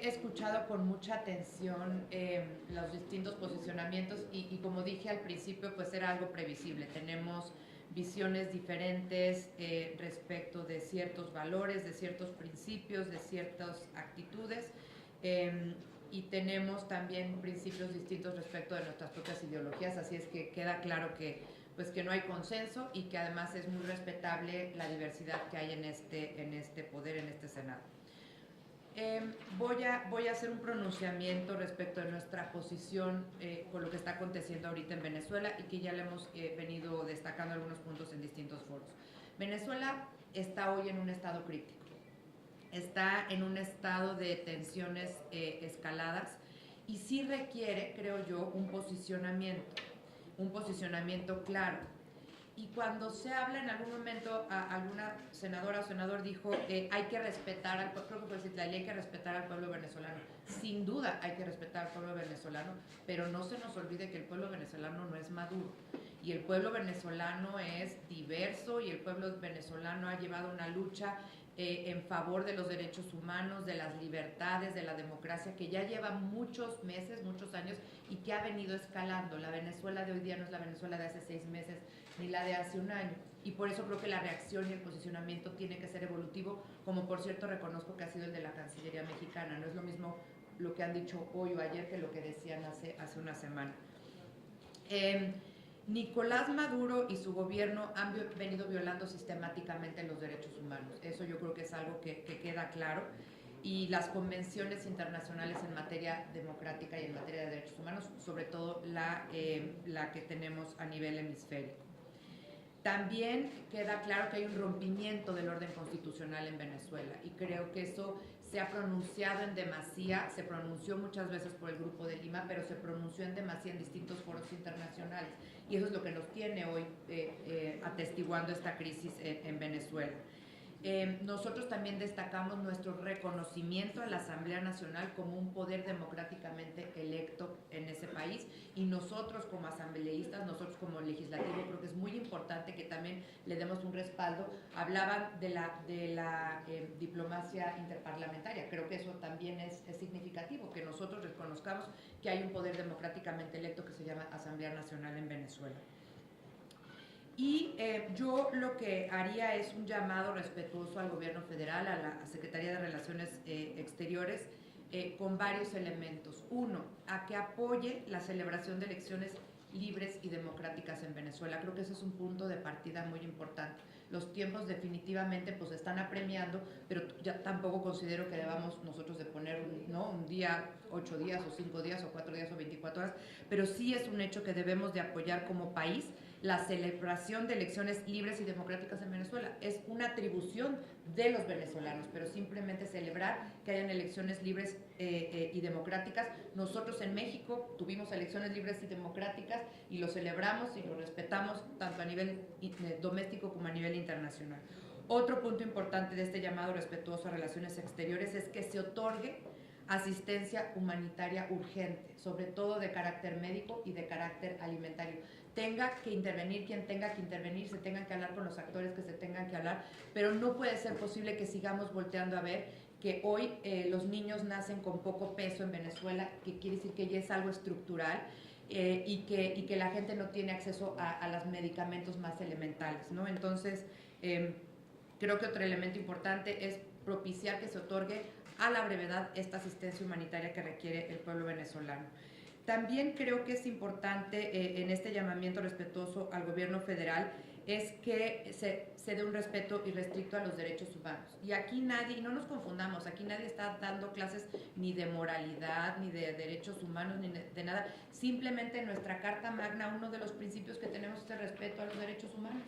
he escuchado con mucha atención los distintos posicionamientos y como dije al principio, pues era algo previsible. Tenemos visiones diferentes respecto de ciertos valores, de ciertos principios, de ciertas actitudes y tenemos también principios distintos respecto de nuestras propias ideologías, así es que queda claro que pues que no hay consenso y que además es muy respetable la diversidad que hay en este poder, en este Senado. Voy a hacer un pronunciamiento respecto de nuestra posición con lo que está aconteciendo ahorita en Venezuela y que ya le hemos venido destacando algunos puntos en distintos foros. Venezuela está hoy en un estado crítico, está en un estado de tensiones escaladas y sí requiere, creo yo, un posicionamiento claro. Y cuando se habla en algún momento, alguna senadora o senador dijo hay que respetar al pueblo, creo que fue Citlali, hay que respetar al pueblo venezolano. Sin duda hay que respetar al pueblo venezolano, pero no se nos olvide que el pueblo venezolano no es maduro. Y el pueblo venezolano es diverso y el pueblo venezolano ha llevado una lucha en favor de los derechos humanos, de las libertades, de la democracia, que ya lleva muchos meses, muchos años y que ha venido escalando. La Venezuela de hoy día no es la Venezuela de hace 6 meses ni la de hace un año. Y por eso creo que la reacción y el posicionamiento tiene que ser evolutivo, como por cierto reconozco que ha sido el de la Cancillería mexicana. No es lo mismo lo que han dicho hoy o ayer que lo que decían hace una semana. Nicolás Maduro y su gobierno han venido violando sistemáticamente los derechos humanos. Eso yo creo que es algo que queda claro. Y las convenciones internacionales en materia democrática y en materia de derechos humanos, sobre todo la que tenemos a nivel hemisférico. También queda claro que hay un rompimiento del orden constitucional en Venezuela y creo que eso se ha pronunciado en demasía, se pronunció muchas veces por el Grupo de Lima, pero se pronunció en demasía en distintos foros internacionales y eso es lo que nos tiene hoy atestiguando esta crisis en Venezuela. Nosotros también destacamos nuestro reconocimiento a la Asamblea Nacional como un poder democráticamente electo en ese país y nosotros como asambleístas, nosotros como legislativo, creo que es muy importante que también le demos un respaldo. Hablaban de la diplomacia interparlamentaria, creo que eso también es significativo, que nosotros reconozcamos que hay un poder democráticamente electo que se llama Asamblea Nacional en Venezuela. Y yo lo que haría es un llamado respetuoso al gobierno federal, a la Secretaría de Relaciones Exteriores, con varios elementos. Uno, a que apoye la celebración de elecciones libres y democráticas en Venezuela. Creo que ese es un punto de partida muy importante. Los tiempos definitivamente pues están apremiando, pero ya tampoco considero que debamos nosotros de poner un día, 8 días o 5 días o 4 días o 24 horas, pero sí es un hecho que debemos de apoyar como país la celebración de elecciones libres y democráticas en Venezuela. Es una atribución de los venezolanos, pero simplemente celebrar que hayan elecciones libres y democráticas. Nosotros en México tuvimos elecciones libres y democráticas y lo celebramos y lo respetamos tanto a nivel doméstico como a nivel internacional. Otro punto importante de este llamado respetuoso a relaciones exteriores es que se otorgue asistencia humanitaria urgente, sobre todo de carácter médico y de carácter alimentario. Tenga que intervenir quien tenga que intervenir, se tengan que hablar con los actores que se tengan que hablar, pero no puede ser posible que sigamos volteando a ver que hoy los niños nacen con poco peso en Venezuela, que quiere decir que ya es algo estructural y que la gente no tiene acceso a los medicamentos más elementales, ¿no? Entonces, creo que otro elemento importante es propiciar que se otorgue a la brevedad esta asistencia humanitaria que requiere el pueblo venezolano. También creo que es importante en este llamamiento respetuoso al gobierno federal es que se dé un respeto irrestricto a los derechos humanos. Y aquí nadie, y no nos confundamos, aquí nadie está dando clases ni de moralidad, ni de derechos humanos, ni de nada. Simplemente en nuestra Carta Magna, uno de los principios que tenemos es el respeto a los derechos humanos.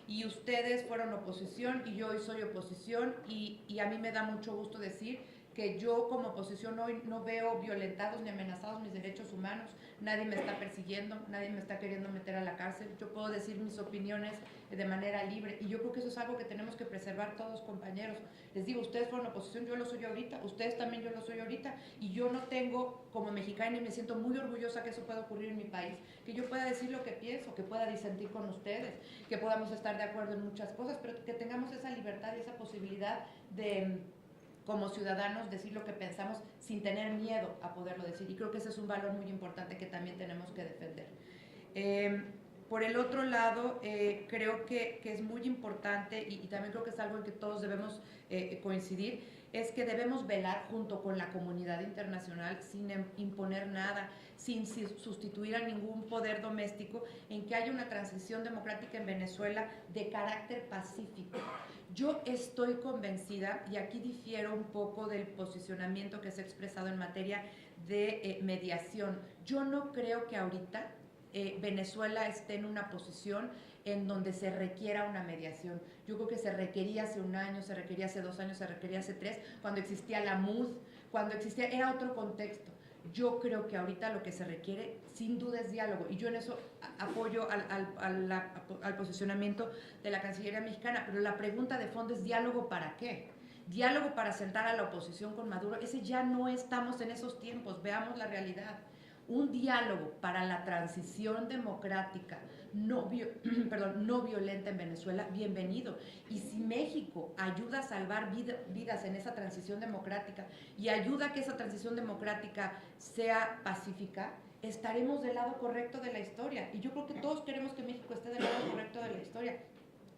Y ustedes fueron oposición y yo hoy soy oposición y a mí me da mucho gusto decir que yo como oposición hoy no veo violentados ni amenazados mis derechos humanos, nadie me está persiguiendo, nadie me está queriendo meter a la cárcel, yo puedo decir mis opiniones de manera libre y yo creo que eso es algo que tenemos que preservar todos, compañeros. Les digo, ustedes fueron oposición, yo lo soy ahorita, ustedes también, yo lo soy ahorita y yo no tengo, como mexicana, y me siento muy orgullosa que eso pueda ocurrir en mi país, que yo pueda decir lo que pienso, que pueda disentir con ustedes, que podamos estar de acuerdo en muchas cosas, pero que tengamos esa libertad y esa posibilidad de como ciudadanos decir lo que pensamos sin tener miedo a poderlo decir. Y creo que ese es un valor muy importante que también tenemos que defender. Por el otro lado, creo que es muy importante y también creo que es algo en que todos debemos coincidir, es que debemos velar junto con la comunidad internacional sin imponer nada, sin sustituir a ningún poder doméstico, en que haya una transición democrática en Venezuela de carácter pacífico. Yo estoy convencida, y aquí difiero un poco del posicionamiento que se ha expresado en materia de mediación. Yo no creo que ahorita Venezuela esté en una posición en donde se requiera una mediación. Yo creo que se requería hace un año, se requería hace 2 años, se requería hace 3, cuando existía la MUD, cuando existía, era otro contexto. Yo creo que ahorita lo que se requiere sin duda es diálogo, y yo en eso apoyo al posicionamiento de la Cancillería mexicana, pero la pregunta de fondo es ¿diálogo para qué? Diálogo para sentar a la oposición con Maduro, ese ya no estamos en esos tiempos, veamos la realidad. Un diálogo para la transición democrática no violenta en Venezuela, bienvenido. Y si México ayuda a salvar vidas en esa transición democrática y ayuda a que esa transición democrática sea pacífica, estaremos del lado correcto de la historia. Y yo creo que todos queremos que México esté del lado correcto de la historia,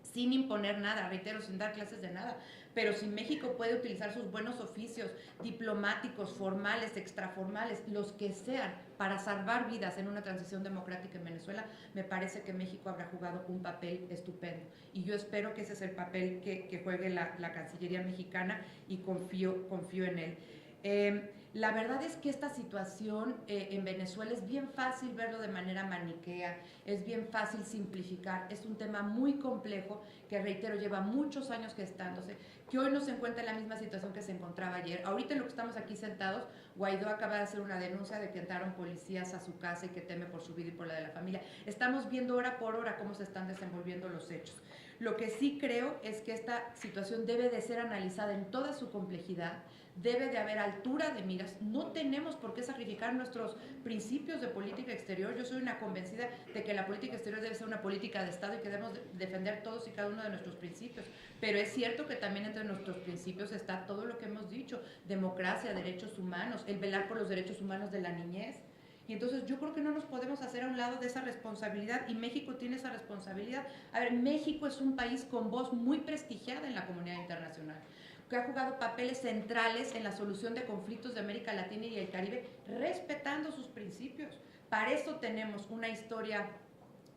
sin imponer nada, reitero, sin dar clases de nada. Pero si México puede utilizar sus buenos oficios diplomáticos, formales, extraformales, los que sean, para salvar vidas en una transición democrática en Venezuela, me parece que México habrá jugado un papel estupendo. Y yo espero que ese es el papel que juegue la Cancillería mexicana, y confío en él. La verdad es que esta situación en Venezuela es bien fácil verlo de manera maniquea, es bien fácil simplificar, es un tema muy complejo que, reitero, lleva muchos años gestándose, que hoy no se encuentra en la misma situación que se encontraba ayer. Ahorita en lo que estamos aquí sentados, Guaidó acaba de hacer una denuncia de que entraron policías a su casa y que teme por su vida y por la de la familia. Estamos viendo hora por hora cómo se están desenvolviendo los hechos. Lo que sí creo es que esta situación debe de ser analizada en toda su complejidad, debe de haber altura de miras, no tenemos por qué sacrificar nuestros principios de política exterior. Yo soy una convencida de que la política exterior debe ser una política de Estado y que debemos defender todos y cada uno de nuestros principios, pero es cierto que también entre nuestros principios está todo lo que hemos dicho: democracia, derechos humanos, el velar por los derechos humanos de la niñez. Y entonces yo creo que no nos podemos hacer a un lado de esa responsabilidad, y México tiene esa responsabilidad. A ver, México es un país con voz muy prestigiada en la comunidad internacional, que ha jugado papeles centrales en la solución de conflictos de América Latina y el Caribe, respetando sus principios. Para eso tenemos una historia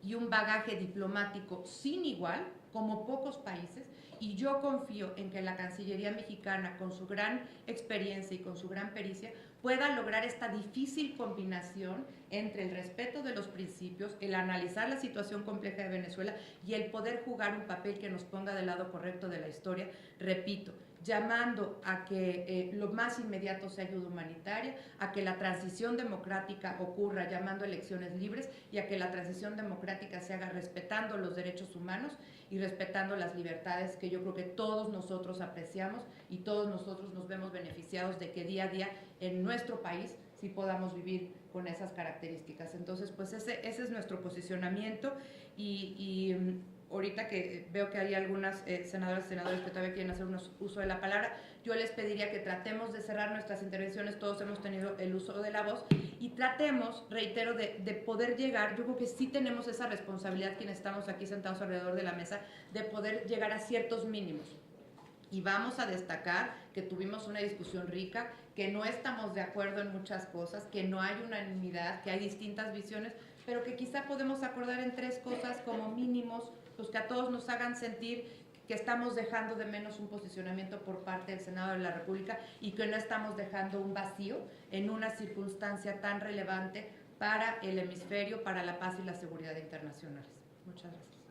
y un bagaje diplomático sin igual, como pocos países, y yo confío en que la Cancillería mexicana, con su gran experiencia y con su gran pericia, pueda lograr esta difícil combinación entre el respeto de los principios, el analizar la situación compleja de Venezuela y el poder jugar un papel que nos ponga del lado correcto de la historia. Repito, llamando a que lo más inmediato sea ayuda humanitaria, a que la transición democrática ocurra llamando a elecciones libres, y a que la transición democrática se haga respetando los derechos humanos y respetando las libertades que yo creo que todos nosotros apreciamos, y todos nosotros nos vemos beneficiados de que día a día en nuestro país sí podamos vivir con esas características. Entonces, pues ese es nuestro posicionamiento, y ahorita que veo que hay algunas senadoras y senadores que todavía quieren hacer uso de la palabra, yo les pediría que tratemos de cerrar nuestras intervenciones. Todos hemos tenido el uso de la voz, y tratemos, reitero, de poder llegar. Yo creo que sí tenemos esa responsabilidad, quienes estamos aquí sentados alrededor de la mesa, de poder llegar a ciertos mínimos. Y vamos a destacar que tuvimos una discusión rica, que no estamos de acuerdo en muchas cosas, que no hay unanimidad, que hay distintas visiones, pero que quizá podemos acordar en 3 cosas como mínimos, pues que a todos nos hagan sentir que estamos dejando de menos un posicionamiento por parte del Senado de la República, y que no estamos dejando un vacío en una circunstancia tan relevante para el hemisferio, para la paz y la seguridad internacionales. Muchas gracias.